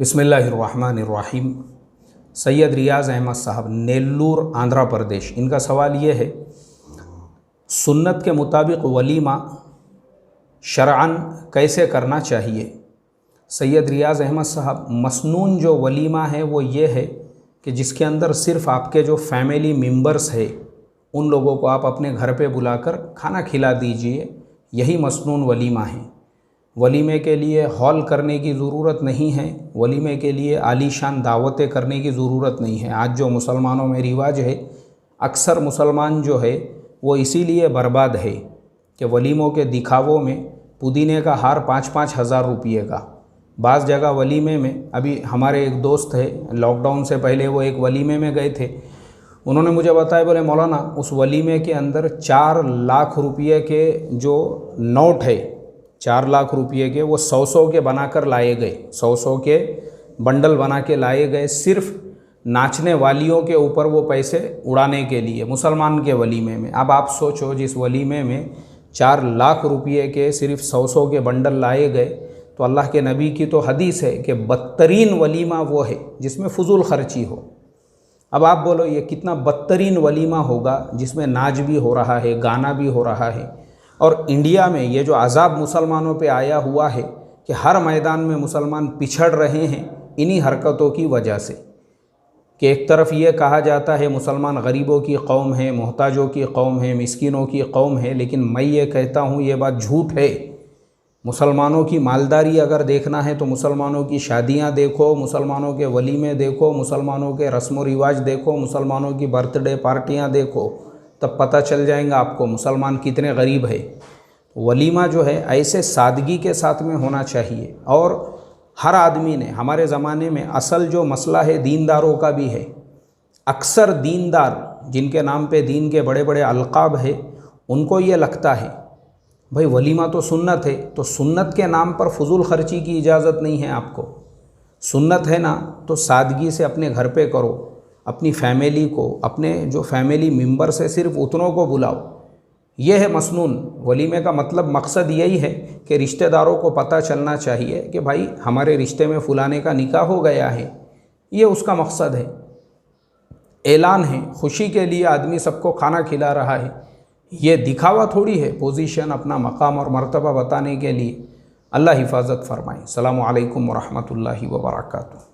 बिस्मिल्लाहिर्रहमानिर्रहीम। सैयद रियाज़ अहमद साहब, नेल्लूर, आंध्र प्रदेश। इनका सवाल ये है, सुन्नत के मुताबिक वलीमा शरअन कैसे करना चाहिए। सैयद रियाज़ अहमद साहब, मसनून जो वलीमा है वो ये है कि जिसके अंदर सिर्फ़ आपके जो फैमिली मेंबर्स है उन लोगों को आप अपने घर पे बुलाकर खाना खिला दीजिए, यही मसनून वलीमा है। वलीमे के लिए हॉल करने की ज़रूरत नहीं है, वलीमे के लिए आलीशान दावतें करने की ज़रूरत नहीं है। आज जो मुसलमानों में रिवाज है, अक्सर मुसलमान जो है वो इसीलिए बर्बाद है कि वलीमों के दिखावों में पुदीने का हार 5-5 हज़ार रुपये का। बाज़ जगह वलीमे में, अभी हमारे एक दोस्त है, लॉकडाउन से पहले वो एक वलीमे में गए थे। उन्होंने मुझे बताया, बोले मौलाना उस वलीमे के अंदर 4 लाख रुपये के जो नोट है, 4 लाख रुपये के, वो 100 के बनाकर लाए गए, 100 के बंडल बना के लाए गए, सिर्फ़ नाचने वालियों के ऊपर वो पैसे उड़ाने के लिए, मुसलमान के वलीमे में। अब आप सोचो, जिस वलीमे में 4 लाख रुपये के सिर्फ़ 100 के बंडल लाए गए, तो अल्लाह के नबी की तो हदीस है कि बदतरीन वलीमा वो है जिसमें फजूल खर्ची हो। अब आप बोलो ये कितना बदतरीन वलीमा होगा जिसमें नाच भी हो रहा है, गाना भी हो रहा है। और इंडिया में ये जो अज़ाब मुसलमानों पे आया हुआ है कि हर मैदान में मुसलमान पिछड़ रहे हैं इन्हीं हरकतों की वजह से। कि एक तरफ ये कहा जाता है मुसलमान गरीबों की कौम है, मोहताजों की कौम है, मिस्किनों की कौम है, लेकिन मैं ये कहता हूँ ये बात झूठ है। मुसलमानों की मालदारी अगर देखना है तो मुसलमानों की शादियाँ देखो, मुसलमानों के वलीमे देखो, मुसलमानों के रस्म व रिवाज देखो, मुसलमानों की बर्थडे पार्टियाँ देखो, तब पता चल जाएगा आपको मुसलमान कितने गरीब है। वलीमा जो है ऐसे सादगी के साथ में होना चाहिए। और हर आदमी ने, हमारे ज़माने में असल जो मसला है दीनदारों का भी है। अक्सर दीनदार जिनके नाम पे दीन के बड़े बड़े अलक़ाब है, उनको ये लगता है भाई वलीमा तो सुन्नत है, तो सुन्नत के नाम पर फजूल खर्ची की इजाज़त नहीं है आपको। सुन्नत है ना तो सादगी से अपने घर पे करो, अपनी फैमिली को, अपने जो फैमिली मेंबर से सिर्फ उतनों को बुलाओ। यह है मसनून वलीमे का मतलब। मकसद यही है कि रिश्तेदारों को पता चलना चाहिए कि भाई हमारे रिश्ते में फ़लाने का निकाह हो गया है, ये उसका मकसद है, ऐलान है, खुशी के लिए आदमी सबको खाना खिला रहा है। ये दिखावा थोड़ी है, पोजीशन, अपना मकाम और मर्तबा बताने के लिए। अल्लाह हिफाजत फरमाए। अस्सलामु अलैकुम व रहमतुल्लाहि व बरकातुहू।